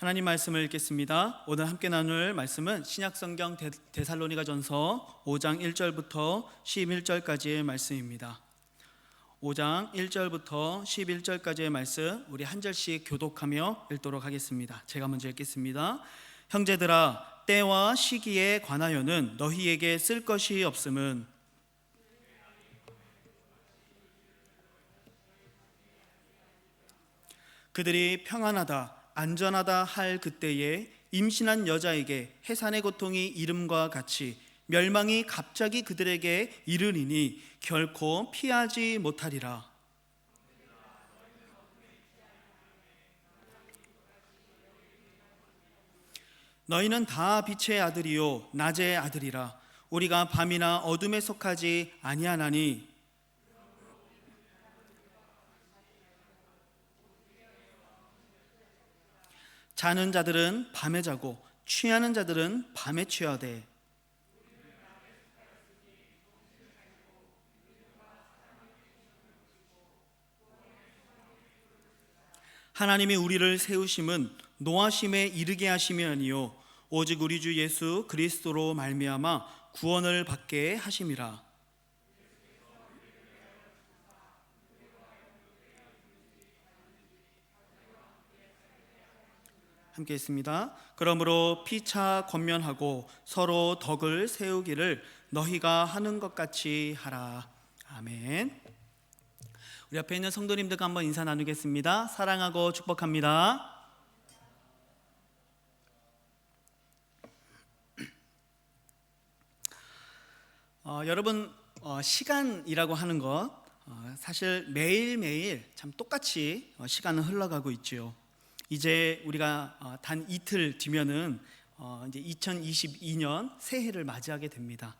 하나님 말씀을 읽겠습니다. 오늘 함께 나눌 말씀은 신약성경 데살로니가전서 5장 1절부터 11절까지의 말씀입니다. 5장 1절부터 11절까지의 말씀 우리 한 절씩 교독하며 읽도록 하겠습니다. 제가 먼저 읽겠습니다. 형제들아, 때와 시기에 관하여는 너희에게 쓸 것이 없음은 그들이 평안하다 안전하다 할 그때에 임신한 여자에게 해산의 고통이 이름과 같이 멸망이 갑자기 그들에게 이르리니 결코 피하지 못하리라. 너희는 다 빛의 아들이요 낮의 아들이라. 우리가 밤이나 어둠에 속하지 아니하나니 자는 자들은 밤에 자고 취하는 자들은 밤에 취하되 하나님이 우리를 세우심은 노하심에 이르게 하심이 아니요 오직 우리 주 예수 그리스도로 말미암아 구원을 받게 하심이라. 함께 있습니다. 그러므로 피차 권면하고 서로 덕을 세우기를 너희가 하는 것 같이 하라. 아멘. 우리 앞에 있는 성도님들과 한번 인사 나누겠습니다. 사랑하고 축복합니다. 여러분, 시간이라고 하는 것 사실 매일매일 참 똑같이 시간은 흘러가고 있죠. 이제 우리가 단 이틀 뒤면은 이제 2022년 새해를 맞이하게 됩니다.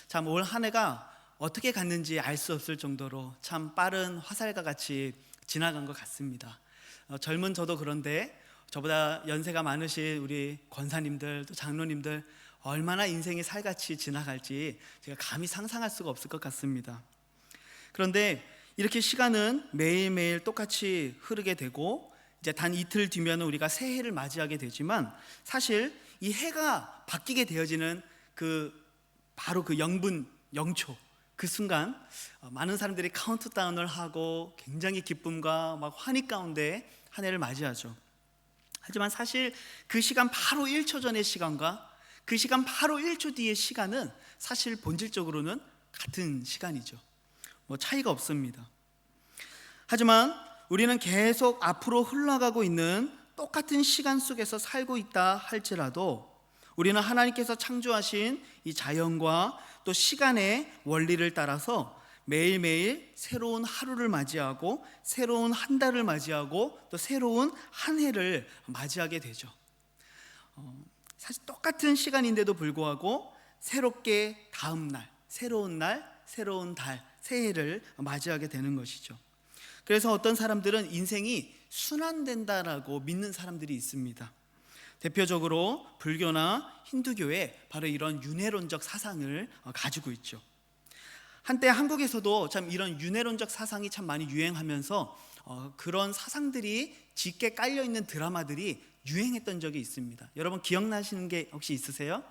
참 올 한 해가 어떻게 갔는지 알 수 없을 정도로 참 빠른 화살과 같이 지나간 것 같습니다. 젊은 저도 그런데 저보다 연세가 많으신 우리 권사님들 또 장로님들 얼마나 인생이 살같이 지나갈지 제가 감히 상상할 수가 없을 것 같습니다. 그런데 이렇게 시간은 매일매일 똑같이 흐르게 되고 이제 단 이틀 뒤면 우리가 새해를 맞이하게 되지만 사실 이 해가 바뀌게 되어지는 바로 그 영분 영초 그 순간 많은 사람들이 카운트다운을 하고 굉장히 기쁨과 막 환희 가운데 한 해를 맞이하죠. 하지만 사실 그 시간 바로 1초 전의 시간과 그 시간 바로 1초 뒤의 시간은 사실 본질적으로는 같은 시간이죠. 차이가 없습니다. 하지만 우리는 계속 앞으로 흘러가고 있는 똑같은 시간 속에서 살고 있다 할지라도 우리는 하나님께서 창조하신 이 자연과 또 시간의 원리를 따라서 매일매일 새로운 하루를 맞이하고 새로운 한 달을 맞이하고 또 새로운 한 해를 맞이하게 되죠. 사실 똑같은 시간인데도 불구하고 새롭게 다음 날, 새로운 달, 새해를 맞이하게 되는 것이죠. 그래서 어떤 사람들은 인생이 순환된다라고 믿는 사람들이 있습니다. 대표적으로 불교나 힌두교에 바로 이런 윤회론적 사상을 가지고 있죠. 한때 한국에서도 참 이런 윤회론적 사상이 참 많이 유행하면서 그런 사상들이 짙게 깔려있는 드라마들이 유행했던 적이 있습니다. 여러분 기억나시는 게 혹시 있으세요?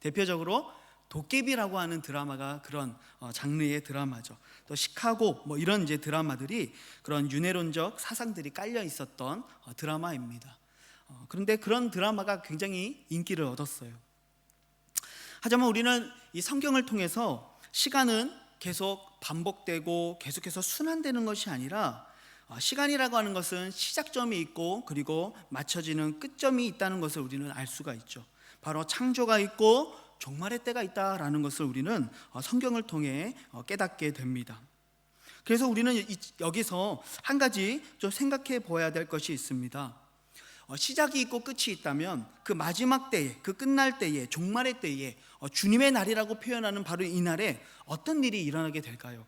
대표적으로 도깨비라고 하는 드라마가 그런 장르의 드라마죠. 또 시카고 이런 이제 드라마들이 그런 윤회론적 사상들이 깔려 있었던 드라마입니다. 그런데 그런 드라마가 굉장히 인기를 얻었어요. 하지만 우리는 이 성경을 통해서 시간은 계속 반복되고 계속해서 순환되는 것이 아니라 시간이라고 하는 것은 시작점이 있고 그리고 맞춰지는 끝점이 있다는 것을 우리는 알 수가 있죠. 바로 창조가 있고 종말의 때가 있다라는 것을 우리는 성경을 통해 깨닫게 됩니다. 그래서 우리는 여기서 한 가지 좀 생각해 보아야 될 것이 있습니다. 시작이 있고 끝이 있다면 그 마지막 때에, 그 끝날 때에, 종말의 때에 주님의 날이라고 표현하는 바로 이 날에 어떤 일이 일어나게 될까요?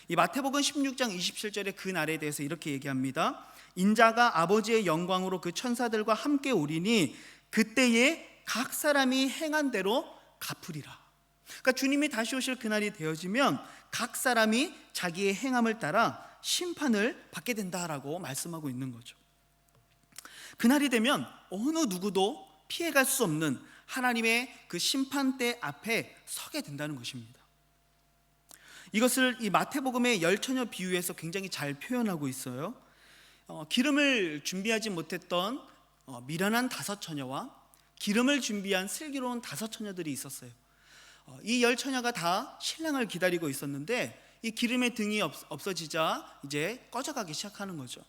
이 마태복음 16장 27절에 그 날에 대해서 이렇게 얘기합니다. 인자가 아버지의 영광으로 그 천사들과 함께 오리니 그때에 각 사람이 행한 대로 갚으리라. 그러니까 주님이 다시 오실 그날이 되어지면 각 사람이 자기의 행함을 따라 심판을 받게 된다라고 말씀하고 있는 거죠. 그날이 되면 어느 누구도 피해갈 수 없는 하나님의 그 심판대 앞에 서게 된다는 것입니다. 이것을 이 마태복음의 열처녀 비유에서 굉장히 잘 표현하고 있어요. 기름을 준비하지 못했던 미련한 5처녀와 기름을 준비한 슬기로운 5처녀들이 있었어요. 이 10처녀가 다 신랑을 기다리고 있었는데 이 기름의 등이 없어지자 이제 꺼져가기 시작하는 거죠.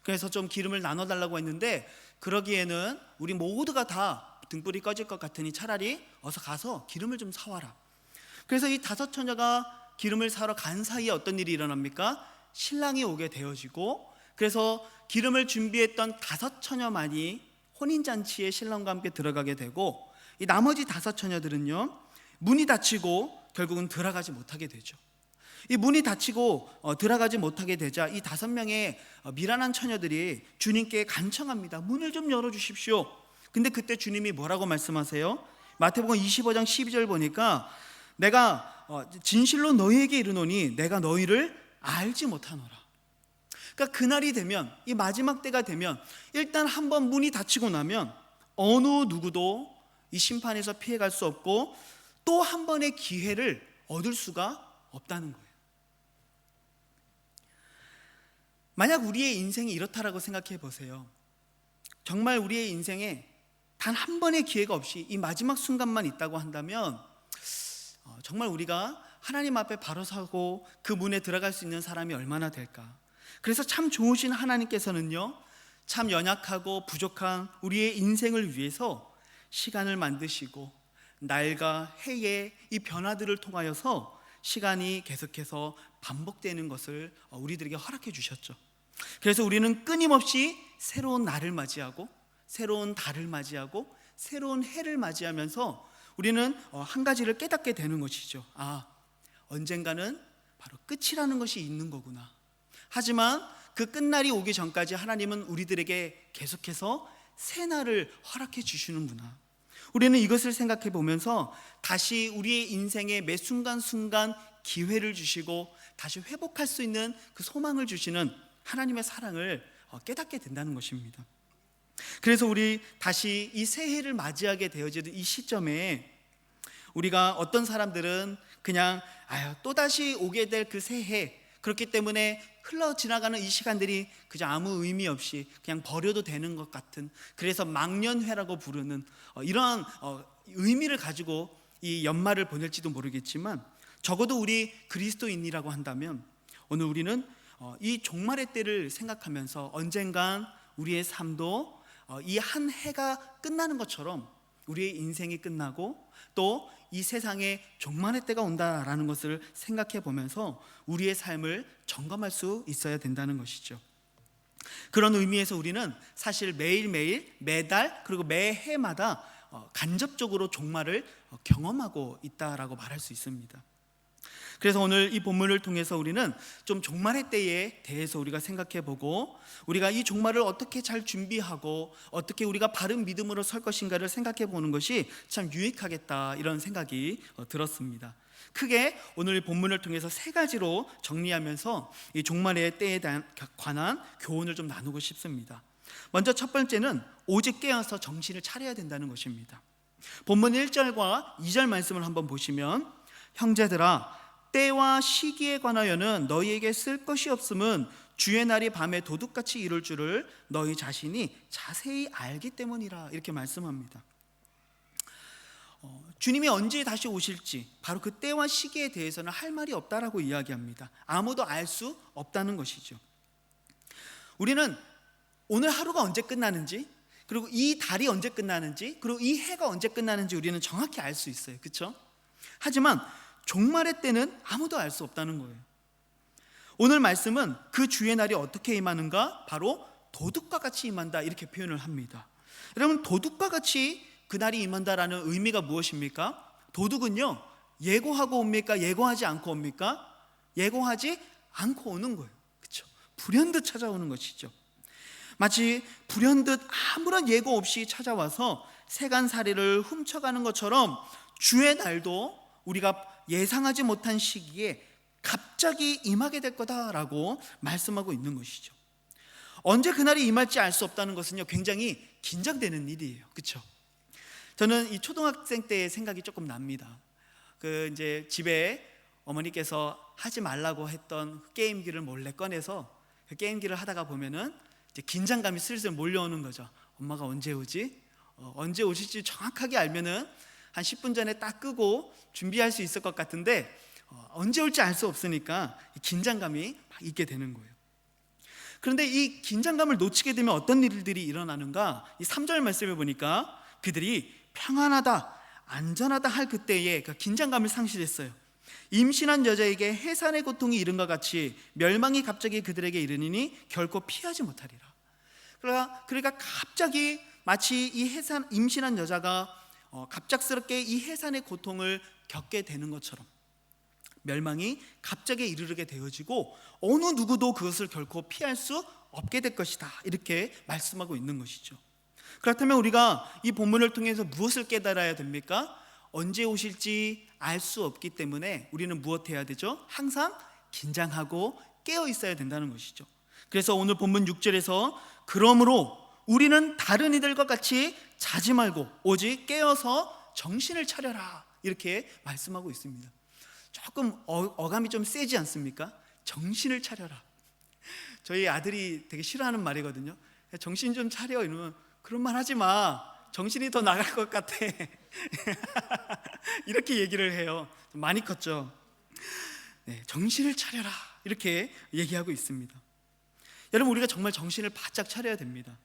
그래서 좀 기름을 나눠달라고 했는데 그러기에는 우리 모두가 다 등불이 꺼질 것 같으니 차라리 어서 가서 기름을 좀 사와라. 그래서 이 5처녀가 기름을 사러 간 사이에 어떤 일이 일어납니까? 신랑이 오게 되어지고, 그래서 기름을 준비했던 5처녀만이 혼인잔치에 신랑과 함께 들어가게 되고, 이 나머지 5처녀들은요 문이 닫히고 결국은 들어가지 못하게 되죠. 이 문이 닫히고 들어가지 못하게 되자 이 5명의 미련한 처녀들이 주님께 간청합니다. 문을 좀 열어주십시오. 근데 그때 주님이 뭐라고 말씀하세요? 마태복음 25장 12절 보니까 내가 진실로 너희에게 이르노니 내가 너희를 알지 못하노라. 그러니까 그날이 되면, 이 마지막 때가 되면 일단 한번 문이 닫히고 나면 어느 누구도 이 심판에서 피해갈 수 없고 또 한 번의 기회를 얻을 수가 없다는 거예요. 만약 우리의 인생이 이렇다라고 생각해 보세요. 정말 우리의 인생에 단 한 번의 기회가 없이 이 마지막 순간만 있다고 한다면 정말 우리가 하나님 앞에 바로 서고 그 문에 들어갈 수 있는 사람이 얼마나 될까. 그래서 참 좋으신 하나님께서는요 참 연약하고 부족한 우리의 인생을 위해서 시간을 만드시고 날과 해의 이 변화들을 통하여서 시간이 계속해서 반복되는 것을 우리들에게 허락해 주셨죠. 그래서 우리는 끊임없이 새로운 날을 맞이하고 새로운 달을 맞이하고 새로운 해를 맞이하면서 우리는 한 가지를 깨닫게 되는 것이죠. 언젠가는 바로 끝이라는 것이 있는 거구나. 하지만 그 끝날이 오기 전까지 하나님은 우리들에게 계속해서 새 날을 허락해 주시는구나. 우리는 이것을 생각해 보면서 다시 우리의 인생의 매 순간순간 기회를 주시고 다시 회복할 수 있는 그 소망을 주시는 하나님의 사랑을 깨닫게 된다는 것입니다. 그래서 우리 다시 이 새해를 맞이하게 되어지는 이 시점에 우리가 어떤 사람들은 그냥 또다시 오게 될 그 새해, 그렇기 때문에 흘러 지나가는 이 시간들이 그저 아무 의미 없이 그냥 버려도 되는 것 같은, 그래서 망년회라고 부르는 이러한 의미를 가지고 이 연말을 보낼지도 모르겠지만, 적어도 우리 그리스도인이라고 한다면 오늘 우리는 이 종말의 때를 생각하면서 언젠간 우리의 삶도 이 한 해가 끝나는 것처럼 우리의 인생이 끝나고 또 이 세상에 종말의 때가 온다라는 것을 생각해 보면서 우리의 삶을 점검할 수 있어야 된다는 것이죠. 그런 의미에서 우리는 사실 매일매일, 매달, 그리고 매해마다 간접적으로 종말을 경험하고 있다라고 말할 수 있습니다. 그래서 오늘 이 본문을 통해서 우리는 좀 종말의 때에 대해서 우리가 생각해 보고, 우리가 이 종말을 어떻게 잘 준비하고 어떻게 우리가 바른 믿음으로 설 것인가를 생각해 보는 것이 참 유익하겠다, 이런 생각이 들었습니다. 크게 오늘 이 본문을 통해서 3가지로 정리하면서 이 종말의 때에 관한 교훈을 좀 나누고 싶습니다. 먼저 첫 번째는 오직 깨어서 정신을 차려야 된다는 것입니다. 본문 1절과 2절 말씀을 한번 보시면, 형제들아 때와 시기에 관하여는 너희에게 쓸 것이 없음은 주의 날이 밤에 도둑같이 이룰 줄을 너희 자신이 자세히 알기 때문이라, 이렇게 말씀합니다. 주님이 언제 다시 오실지 바로 그 때와 시기에 대해서는 할 말이 없다라고 이야기합니다. 아무도 알 수 없다는 것이죠. 우리는 오늘 하루가 언제 끝나는지, 그리고 이 달이 언제 끝나는지, 그리고 이 해가 언제 끝나는지 우리는 정확히 알 수 있어요. 그렇죠? 하지만 종말의 때는 아무도 알 수 없다는 거예요. 오늘 말씀은 그 주의 날이 어떻게 임하는가? 바로 도둑과 같이 임한다, 이렇게 표현을 합니다. 여러분, 도둑과 같이 그 날이 임한다라는 의미가 무엇입니까? 도둑은요, 예고하고 옵니까? 예고하지 않고 옵니까? 예고하지 않고 오는 거예요. 그렇죠? 불현듯 찾아오는 것이죠. 마치 불현듯 아무런 예고 없이 찾아와서 세간살이를 훔쳐가는 것처럼 주의 날도 우리가 예상하지 못한 시기에 갑자기 임하게 될 거다라고 말씀하고 있는 것이죠. 언제 그날이 임할지 알 수 없다는 것은요, 굉장히 긴장되는 일이에요. 그렇죠? 저는 이 초등학생 때의 생각이 조금 납니다. 이제 집에 어머니께서 하지 말라고 했던 게임기를 몰래 꺼내서 그 게임기를 하다가 보면은 이제 긴장감이 슬슬 몰려오는 거죠. 엄마가 언제 오지? 언제 오실지 정확하게 알면은 한 10분 전에 딱 끄고 준비할 수 있을 것 같은데 언제 올지 알 수 없으니까 긴장감이 막 있게 되는 거예요. 그런데 이 긴장감을 놓치게 되면 어떤 일들이 일어나는가? 이 3절 말씀을 보니까 그들이 평안하다, 안전하다 할 그때에 그 긴장감을 상실했어요. 임신한 여자에게 해산의 고통이 이른과 같이 멸망이 갑자기 그들에게 이르니니 결코 피하지 못하리라. 그러니까 갑자기 마치 이 임신한 여자가 갑작스럽게 이 해산의 고통을 겪게 되는 것처럼 멸망이 갑자기 이르게 되어지고 어느 누구도 그것을 결코 피할 수 없게 될 것이다, 이렇게 말씀하고 있는 것이죠. 그렇다면 우리가 이 본문을 통해서 무엇을 깨달아야 됩니까? 언제 오실지 알 수 없기 때문에 우리는 무엇해야 되죠? 항상 긴장하고 깨어 있어야 된다는 것이죠. 그래서 오늘 본문 6절에서 그러므로 우리는 다른 이들과 같이 자지 말고 오직 깨어서 정신을 차려라, 이렇게 말씀하고 있습니다. 조금 어감이 좀 세지 않습니까? 정신을 차려라. 저희 아들이 되게 싫어하는 말이거든요. 정신 좀 차려 이러면 그런 말 하지 마, 정신이 더 나갈 것 같아. 이렇게 얘기를 해요. 많이 컸죠. 네, 정신을 차려라, 이렇게 얘기하고 있습니다. 여러분, 우리가 정말 정신을 바짝 차려야 됩니다.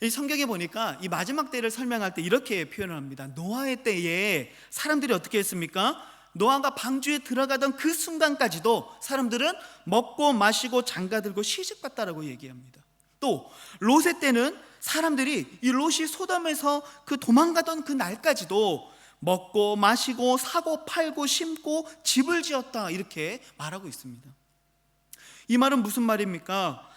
이 성경에 보니까 이 마지막 때를 설명할 때 이렇게 표현을 합니다. 노아의 때에 사람들이 어떻게 했습니까? 노아가 방주에 들어가던 그 순간까지도 사람들은 먹고 마시고 장가들고 시집갔다라고 얘기합니다. 또 롯의 때는 사람들이 이 롯이 소돔에서 그 도망가던 그 날까지도 먹고 마시고 사고 팔고 심고 집을 지었다, 이렇게 말하고 있습니다. 이 말은 무슨 말입니까?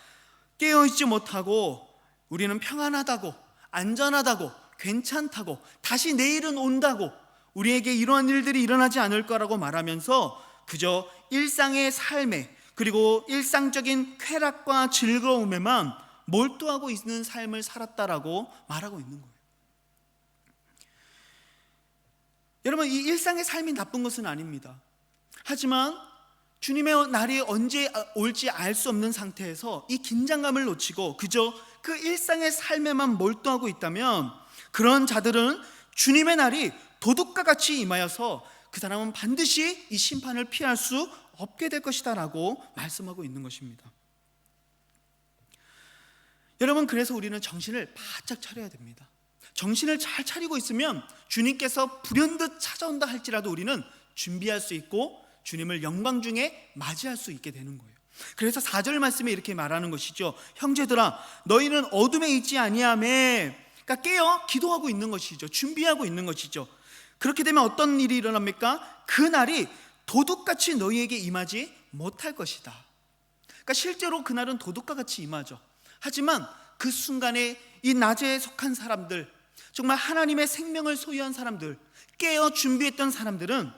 깨어있지 못하고 우리는 평안하다고, 안전하다고, 괜찮다고, 다시 내일은 온다고, 우리에게 이러한 일들이 일어나지 않을 거라고 말하면서 그저 일상의 삶에, 그리고 일상적인 쾌락과 즐거움에만 몰두하고 있는 삶을 살았다라고 말하고 있는 거예요. 여러분, 이 일상의 삶이 나쁜 것은 아닙니다. 하지만 주님의 날이 언제 올지 알 수 없는 상태에서 이 긴장감을 놓치고 그저 그 일상의 삶에만 몰두하고 있다면 그런 자들은 주님의 날이 도둑과 같이 임하여서 그 사람은 반드시 이 심판을 피할 수 없게 될 것이다 라고 말씀하고 있는 것입니다. 여러분, 그래서 우리는 정신을 바짝 차려야 됩니다. 정신을 잘 차리고 있으면 주님께서 불현듯 찾아온다 할지라도 우리는 준비할 수 있고 주님을 영광 중에 맞이할 수 있게 되는 거예요. 그래서 4절 말씀에 이렇게 말하는 것이죠. 형제들아, 너희는 어둠에 있지 아니하며, 그러니까 깨어 기도하고 있는 것이죠. 준비하고 있는 것이죠. 그렇게 되면 어떤 일이 일어납니까? 그 날이 도둑같이 너희에게 임하지 못할 것이다. 그러니까 실제로 그날은 도둑과 같이 임하죠. 하지만 그 순간에 이 낮에 속한 사람들, 정말 하나님의 생명을 소유한 사람들, 깨어 준비했던 사람들은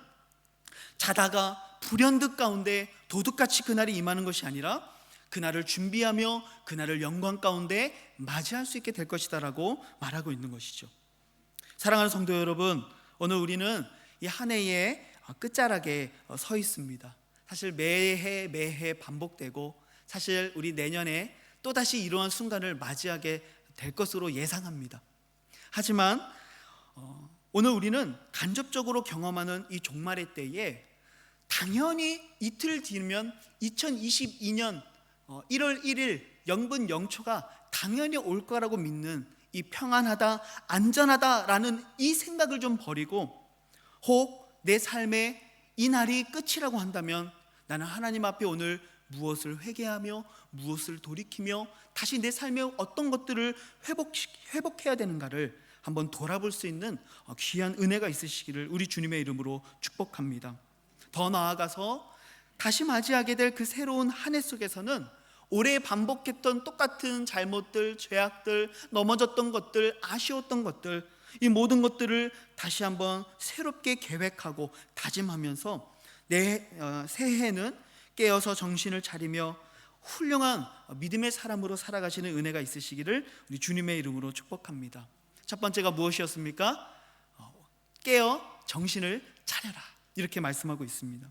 자다가 불현듯 가운데 도둑같이 그날이 임하는 것이 아니라 그날을 준비하며 그날을 영광 가운데 맞이할 수 있게 될 것이다 라고 말하고 있는 것이죠. 사랑하는 성도 여러분, 오늘 우리는 이 한 해의 끝자락에 서 있습니다. 사실 매해 반복되고 사실 우리 내년에 또다시 이러한 순간을 맞이하게 될 것으로 예상합니다. 하지만 오늘 우리는 간접적으로 경험하는 이 종말의 때에 당연히 이틀 뒤면 2022년 1월 1일 0분 0초가 당연히 올 거라고 믿는 이 평안하다, 안전하다라는 이 생각을 좀 버리고 혹 내 삶의 이 날이 끝이라고 한다면 나는 하나님 앞에 오늘 무엇을 회개하며 무엇을 돌이키며 다시 내 삶의 어떤 것들을 회복해야 되는가를 한번 돌아볼 수 있는 귀한 은혜가 있으시기를 우리 주님의 이름으로 축복합니다. 더 나아가서 다시 맞이하게 될 그 새로운 한 해 속에서는 올해 반복했던 똑같은 잘못들, 죄악들, 넘어졌던 것들, 아쉬웠던 것들, 이 모든 것들을 다시 한번 새롭게 계획하고 다짐하면서 내 새해에는 깨어서 정신을 차리며 훌륭한 믿음의 사람으로 살아가시는 은혜가 있으시기를 우리 주님의 이름으로 축복합니다. 첫 번째가 무엇이었습니까? 깨어 정신을 차려라, 이렇게 말씀하고 있습니다.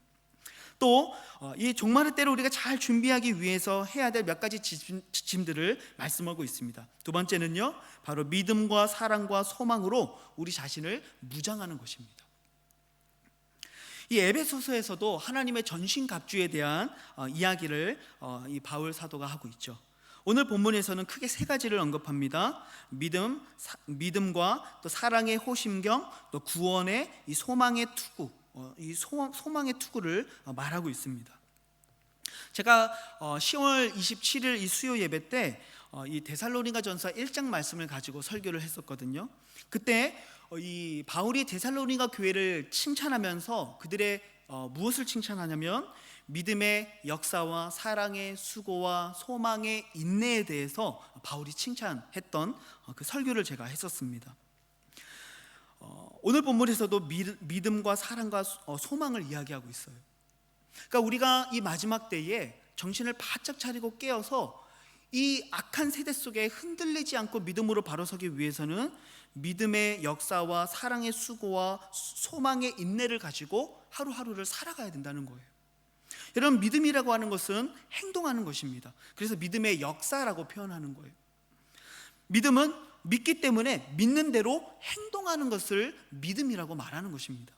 또 이 종말의 때를 우리가 잘 준비하기 위해서 해야 될 몇 가지 지침들을 말씀하고 있습니다. 두 번째는요, 바로 믿음과 사랑과 소망으로 우리 자신을 무장하는 것입니다. 이 에베소서에서도 하나님의 전신갑주에 대한 이야기를 이 바울 사도가 하고 있죠. 오늘 본문에서는 크게 세 가지를 언급합니다. 믿음과 또 사랑의 호심경, 또 구원의 이 소망의 투구, 이 소망의 투구를 말하고 있습니다. 제가 10월 27일 이 수요 예배 때 이 데살로니가전서 1장 말씀을 가지고 설교를 했었거든요. 그때 이 바울이 데살로니가 교회를 칭찬하면서 그들의 무엇을 칭찬하냐면 믿음의 역사와 사랑의 수고와 소망의 인내에 대해서 바울이 칭찬했던 그 설교를 제가 했었습니다. 오늘 본문에서도 믿음과 사랑과 소망을 이야기하고 있어요. 그러니까 우리가 이 마지막 때에 정신을 바짝 차리고 깨어서 이 악한 세대 속에 흔들리지 않고 믿음으로 바로 서기 위해서는 믿음의 역사와 사랑의 수고와 소망의 인내를 가지고 하루하루를 살아가야 된다는 거예요. 여러분, 믿음이라고 하는 것은 행동하는 것입니다. 그래서 믿음의 역사라고 표현하는 거예요. 믿음은 믿기 때문에 믿는 대로 행동하는 것을 믿음이라고 말하는 것입니다.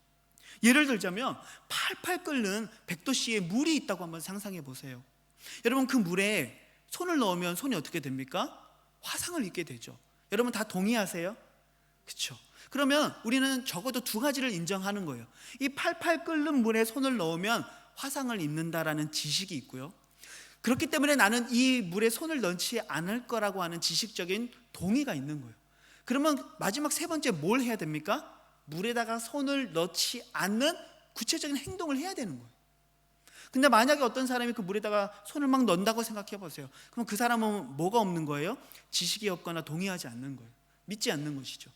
예를 들자면 팔팔 끓는 100도씨의 물이 있다고 한번 상상해 보세요. 여러분, 그 물에 손을 넣으면 손이 어떻게 됩니까? 화상을 입게 되죠. 여러분 다 동의하세요? 그렇죠? 그러면 우리는 적어도 두 가지를 인정하는 거예요. 이 팔팔 끓는 물에 손을 넣으면 화상을 입는다라는 지식이 있고요, 그렇기 때문에 나는 이 물에 손을 넣지 않을 거라고 하는 지식적인 동의가 있는 거예요. 그러면 마지막 세 번째 뭘 해야 됩니까? 물에다가 손을 넣지 않는 구체적인 행동을 해야 되는 거예요. 근데 만약에 어떤 사람이 그 물에다가 손을 막 넣는다고 생각해 보세요. 그럼 그 사람은 뭐가 없는 거예요? 지식이 없거나 동의하지 않는 거예요. 믿지 않는 것이죠.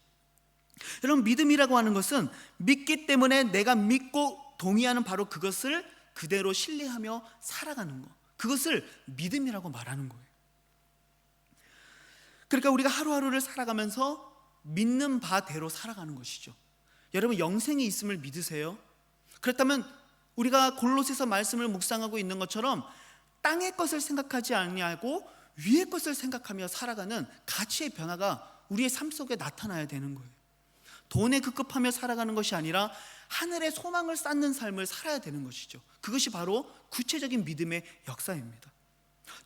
여러분, 믿음이라고 하는 것은 믿기 때문에 내가 믿고 동의하는 바로 그것을 그대로 신뢰하며 살아가는 것, 그것을 믿음이라고 말하는 거예요. 그러니까 우리가 하루하루를 살아가면서 믿는 바대로 살아가는 것이죠. 여러분, 영생이 있음을 믿으세요? 그렇다면 우리가 골로새서 말씀을 묵상하고 있는 것처럼 땅의 것을 생각하지 아니하고 위의 것을 생각하며 살아가는 가치의 변화가 우리의 삶 속에 나타나야 되는 거예요. 돈에 급급하며 살아가는 것이 아니라 하늘의 소망을 쌓는 삶을 살아야 되는 것이죠. 그것이 바로 구체적인 믿음의 역사입니다.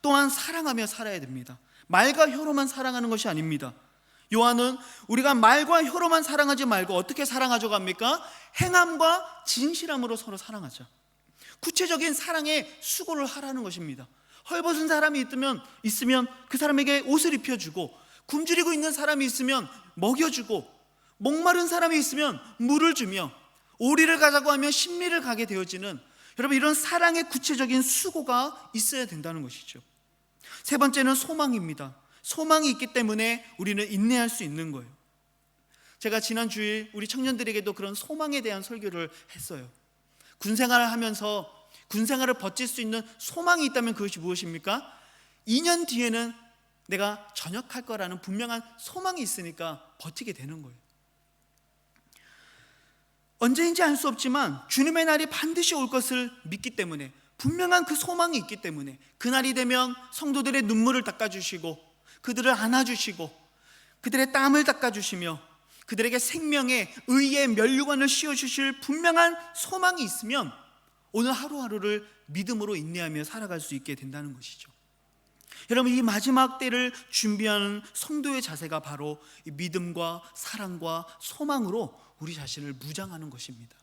또한 사랑하며 살아야 됩니다. 말과 혀로만 사랑하는 것이 아닙니다. 요한은 우리가 말과 혀로만 사랑하지 말고 어떻게 사랑하죠 갑니까? 행함과 진실함으로 서로 사랑하자. 구체적인 사랑의 수고를 하라는 것입니다. 헐벗은 사람이 있으면 그 사람에게 옷을 입혀주고, 굶주리고 있는 사람이 있으면 먹여주고, 목마른 사람이 있으면 물을 주며, 오리를 가자고 하면 신미를 가게 되어지는, 여러분, 이런 사랑의 구체적인 수고가 있어야 된다는 것이죠. 세 번째는 소망입니다. 소망이 있기 때문에 우리는 인내할 수 있는 거예요. 제가 지난 주일 우리 청년들에게도 그런 소망에 대한 설교를 했어요. 군생활을 하면서 군생활을 버틸 수 있는 소망이 있다면 그것이 무엇입니까? 2년 뒤에는 내가 전역할 거라는 분명한 소망이 있으니까 버티게 되는 거예요. 언제인지 알 수 없지만 주님의 날이 반드시 올 것을 믿기 때문에, 분명한 그 소망이 있기 때문에 그날이 되면 성도들의 눈물을 닦아주시고, 그들을 안아주시고, 그들의 땀을 닦아주시며, 그들에게 생명의 의의 면류관을 씌워주실 분명한 소망이 있으면 오늘 하루하루를 믿음으로 인내하며 살아갈 수 있게 된다는 것이죠. 여러분, 이 마지막 때를 준비하는 성도의 자세가 바로 이 믿음과 사랑과 소망으로 우리 자신을 무장하는 것입니다.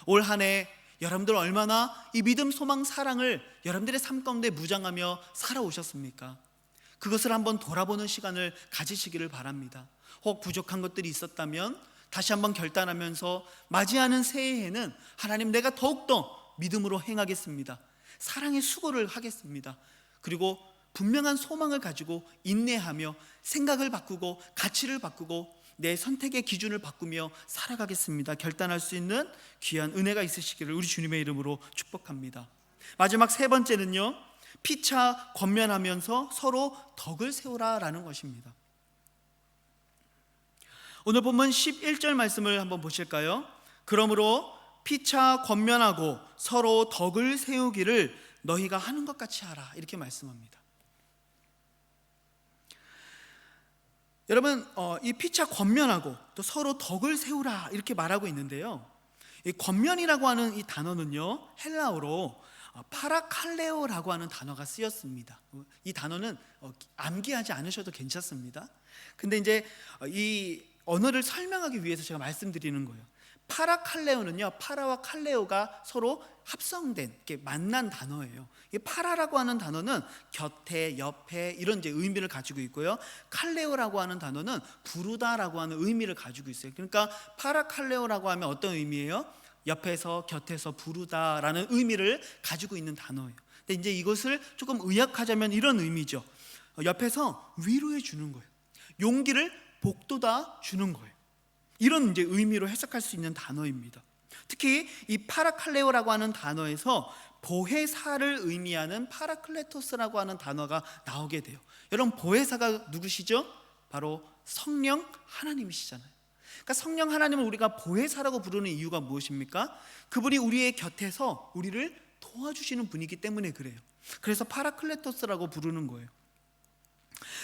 올 한 해 여러분들 얼마나 이 믿음, 소망, 사랑을 여러분들의 삶 가운데 무장하며 살아오셨습니까? 그것을 한번 돌아보는 시간을 가지시기를 바랍니다. 혹 부족한 것들이 있었다면 다시 한번 결단하면서 맞이하는 새해에는 하나님, 내가 더욱더 믿음으로 행하겠습니다. 사랑의 수고를 하겠습니다. 그리고 분명한 소망을 가지고 인내하며 생각을 바꾸고 가치를 바꾸고 내 선택의 기준을 바꾸며 살아가겠습니다. 결단할 수 있는 귀한 은혜가 있으시기를 우리 주님의 이름으로 축복합니다. 마지막 세 번째는요, 피차 권면하면서 서로 덕을 세우라라는 것입니다. 오늘 본문 11절 말씀을 한번 보실까요? 그러므로 피차 권면하고 서로 덕을 세우기를 너희가 하는 것 같이 하라, 이렇게 말씀합니다. 여러분, 이 피차 권면하고 또 서로 덕을 세우라 이렇게 말하고 있는데요, 이 권면이라고 하는 이 단어는요, 헬라어로 파라칼레오라고 하는 단어가 쓰였습니다. 이 단어는 암기하지 않으셔도 괜찮습니다. 근데 이제 이 언어를 설명하기 위해서 제가 말씀드리는 거예요. 파라칼레오는요, 파라와 칼레오가 서로 합성된, 이렇게 만난 단어예요. 이 파라라고 하는 단어는 곁에, 옆에 이런 이제 의미를 가지고 있고요, 칼레오라고 하는 단어는 부르다라고 하는 의미를 가지고 있어요. 그러니까 파라칼레오라고 하면 어떤 의미예요? 옆에서, 곁에서 부르다라는 의미를 가지고 있는 단어예요. 근데 이제 이것을 조금 의역하자면 이런 의미죠. 옆에서 위로해 주는 거예요. 용기를 복돋아 주는 거예요. 이런 이제 의미로 해석할 수 있는 단어입니다. 특히 이 파라칼레오라고 하는 단어에서 보혜사를 의미하는 파라클레토스라고 하는 단어가 나오게 돼요. 여러분, 보혜사가 누구시죠? 바로 성령 하나님이시잖아요. 그러니까 성령 하나님을 우리가 보혜사라고 부르는 이유가 무엇입니까? 그분이 우리의 곁에서 우리를 도와주시는 분이기 때문에 그래요. 그래서 파라클레토스라고 부르는 거예요.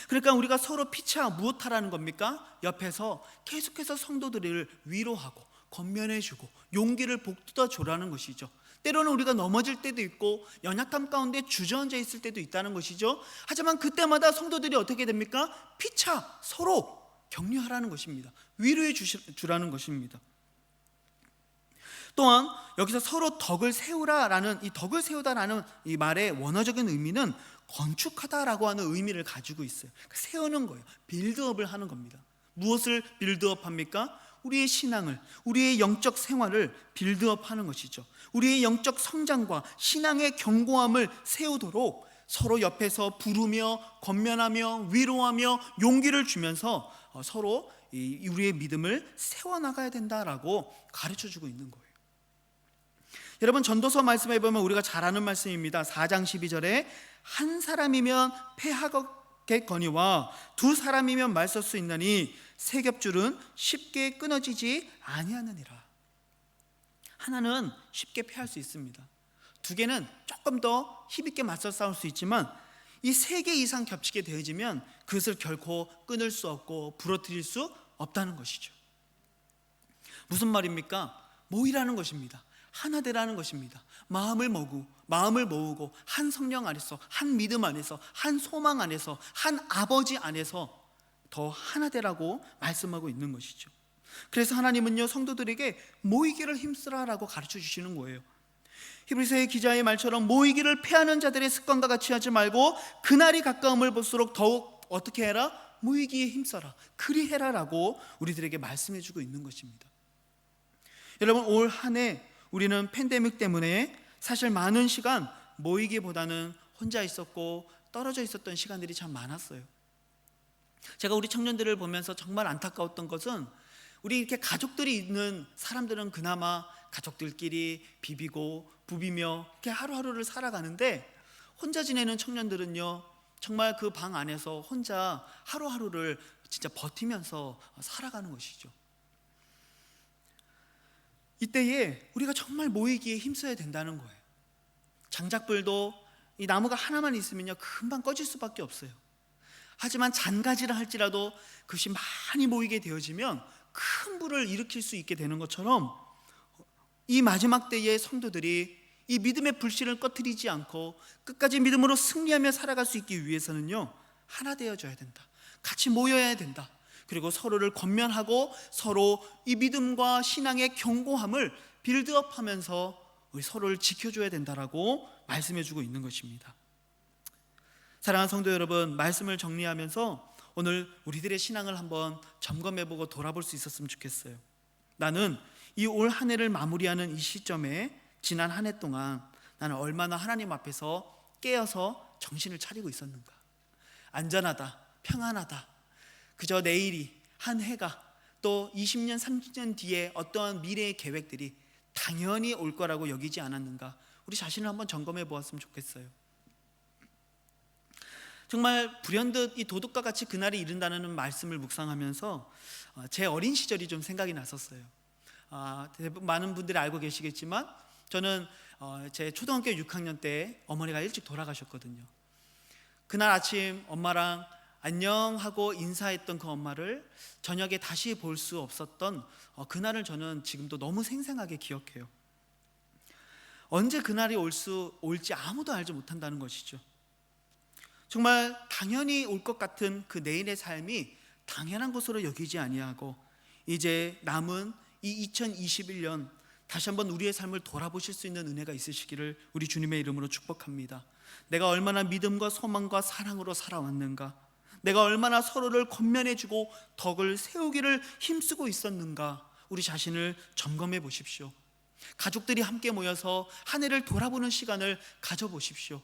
그러니까 우리가 서로 피차 무엇하라는 겁니까? 옆에서 계속해서 성도들을 위로하고 권면해주고 용기를 복돋아 줘라는 것이죠. 때로는 우리가 넘어질 때도 있고 연약함 가운데 주저앉아 있을 때도 있다는 것이죠. 하지만 그때마다 성도들이 어떻게 됩니까? 피차 서로 격려하라는 것입니다. 위로해 주라는 것입니다. 또한 여기서 서로 덕을 세우라라는 이 덕을 세우다라는 이 말의 원어적인 의미는 건축하다라고 하는 의미를 가지고 있어요. 세우는 거예요. 빌드업을 하는 겁니다. 무엇을 빌드업합니까? 우리의 신앙을, 우리의 영적 생활을 빌드업하는 것이죠. 우리의 영적 성장과 신앙의 견고함을 세우도록 서로 옆에서 부르며 권면하며 위로하며 용기를 주면서 서로 우리의 믿음을 세워나가야 된다라고 가르쳐주고 있는 거예요. 여러분, 전도서 말씀에 보면 우리가 잘 아는 말씀입니다. 4장 12절에 한 사람이면 패하겠거니와 두 사람이면 말설 수 있나니 세 겹줄은 쉽게 끊어지지 아니하느니라. 하나는 쉽게 패할 수 있습니다. 두 개는 조금 더 힘있게 맞서 싸울 수 있지만 이 세 개 이상 겹치게 되어지면 그것을 결코 끊을 수 없고 부러뜨릴 수 없다는 것이죠. 무슨 말입니까? 모이라는 것입니다. 하나 되라는 것입니다. 마음을 모으고 한 성령 안에서, 한 믿음 안에서, 한 소망 안에서, 한 아버지 안에서 더 하나 되라고 말씀하고 있는 것이죠. 그래서 하나님은요, 성도들에게 모이기를 힘쓰라라고 가르쳐 주시는 거예요. 히브리서의 기자의 말처럼 모이기를 패하는 자들의 습관과 같이 하지 말고 그날이 가까움을 볼수록 더욱 어떻게 해라? 모이기에 힘써라, 그리해라라고 우리들에게 말씀해 주고 있는 것입니다. 여러분, 올 한 해 우리는 팬데믹 때문에 사실 많은 시간 모이기보다는 혼자 있었고 떨어져 있었던 시간들이 참 많았어요. 제가 우리 청년들을 보면서 정말 안타까웠던 것은 우리 이렇게 가족들이 있는 사람들은 그나마 가족들끼리 비비고 부비며 이렇게 하루하루를 살아가는데 혼자 지내는 청년들은요, 정말 그 방 안에서 혼자 하루하루를 진짜 버티면서 살아가는 것이죠. 이때에 우리가 정말 모이기에 힘써야 된다는 거예요. 장작불도 이 나무가 하나만 있으면요 금방 꺼질 수밖에 없어요. 하지만 잔가지를 할지라도 그것이 많이 모이게 되어지면 큰 불을 일으킬 수 있게 되는 것처럼 이 마지막 때의 성도들이 이 믿음의 불씨를 꺼뜨리지 않고 끝까지 믿음으로 승리하며 살아갈 수 있기 위해서는요, 하나 되어줘야 된다. 같이 모여야 된다. 그리고 서로를 권면하고 서로 이 믿음과 신앙의 견고함을 빌드업하면서 우리 서로를 지켜줘야 된다라고 말씀해주고 있는 것입니다. 사랑하는 성도 여러분, 말씀을 정리하면서 오늘 우리들의 신앙을 한번 점검해보고 돌아볼 수 있었으면 좋겠어요. 나는 이 올 한 해를 마무리하는 이 시점에 지난 한 해 동안 나는 얼마나 하나님 앞에서 깨어서 정신을 차리고 있었는가. 안전하다, 평안하다, 그저 내일이, 한 해가, 또 20년, 30년 뒤에 어떠한 미래의 계획들이 당연히 올 거라고 여기지 않았는가. 우리 자신을 한번 점검해 보았으면 좋겠어요. 정말 불현듯 이 도둑과 같이 그날이 이른다는 말씀을 묵상하면서 제 어린 시절이 좀 생각이 났었어요. 많은 분들이 알고 계시겠지만 저는 제 초등학교 6학년 때 어머니가 일찍 돌아가셨거든요. 그날 아침 엄마랑 안녕하고 인사했던 그 엄마를 저녁에 다시 볼 수 없었던 그날을 저는 지금도 너무 생생하게 기억해요. 언제 그날이 올지 아무도 알지 못한다는 것이죠. 정말 당연히 올 것 같은 그 내일의 삶이 당연한 것으로 여기지 아니하고 이제 남은 이 2021년 다시 한번 우리의 삶을 돌아보실 수 있는 은혜가 있으시기를 우리 주님의 이름으로 축복합니다. 내가 얼마나 믿음과 소망과 사랑으로 살아왔는가, 내가 얼마나 서로를 권면해주고 덕을 세우기를 힘쓰고 있었는가, 우리 자신을 점검해 보십시오. 가족들이 함께 모여서 한 해를 돌아보는 시간을 가져보십시오.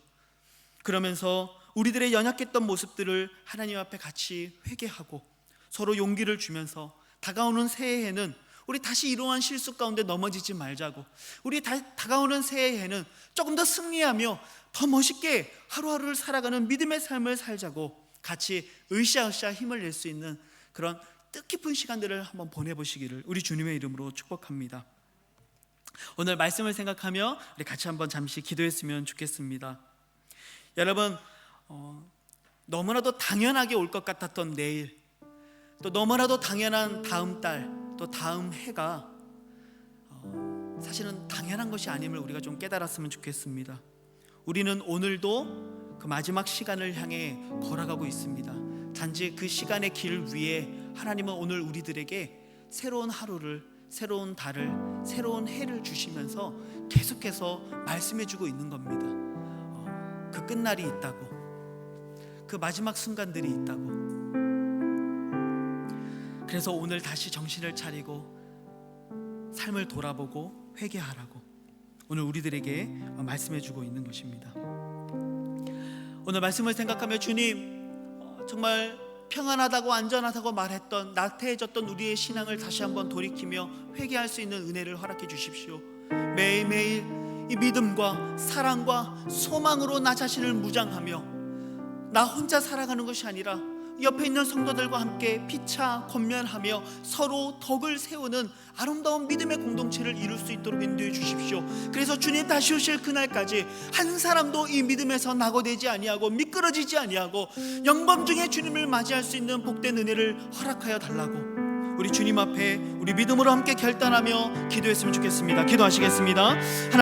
그러면서 우리들의 연약했던 모습들을 하나님 앞에 같이 회개하고 서로 용기를 주면서 다가오는 새해에는 우리 다시 이러한 실수 가운데 넘어지지 말자고, 우리 다가오는 새해에는 조금 더 승리하며 더 멋있게 하루하루를 살아가는 믿음의 삶을 살자고 같이 으쌰으쌰 힘을 낼 수 있는 그런 뜻깊은 시간들을 한번 보내보시기를 우리 주님의 이름으로 축복합니다. 오늘 말씀을 생각하며 우리 같이 한번 잠시 기도했으면 좋겠습니다. 여러분, 너무나도 당연하게 올 것 같았던 내일, 또 너무나도 당연한 다음 달, 또 다음 해가 사실은 당연한 것이 아님을 우리가 좀 깨달았으면 좋겠습니다. 우리는 오늘도 그 마지막 시간을 향해 걸어가고 있습니다. 단지 그 시간의 길 위에 하나님은 오늘 우리들에게 새로운 하루를, 새로운 달을, 새로운 해를 주시면서 계속해서 말씀해주고 있는 겁니다. 그 끝날이 있다고, 그 마지막 순간들이 있다고. 그래서 오늘 다시 정신을 차리고 삶을 돌아보고 회개하라고 오늘 우리들에게 말씀해주고 있는 것입니다. 오늘 말씀을 생각하며 주님, 정말 평안하다고 안전하다고 말했던 나태해졌던 우리의 신앙을 다시 한번 돌이키며 회개할 수 있는 은혜를 허락해 주십시오. 매일매일 이 믿음과 사랑과 소망으로 나 자신을 무장하며 나 혼자 살아가는 것이 아니라 옆에 있는 성도들과 함께 피차 권면하며 서로 덕을 세우는 아름다운 믿음의 공동체를 이룰 수 있도록 인도해 주십시오. 그래서 주님 다시 오실 그날까지 한 사람도 이 믿음에서 낙오되지 아니하고 미끄러지지 아니하고 영광 중에 주님을 맞이할 수 있는 복된 은혜를 허락하여 달라고 우리 주님 앞에 우리 믿음으로 함께 결단하며 기도했으면 좋겠습니다. 기도하시겠습니다.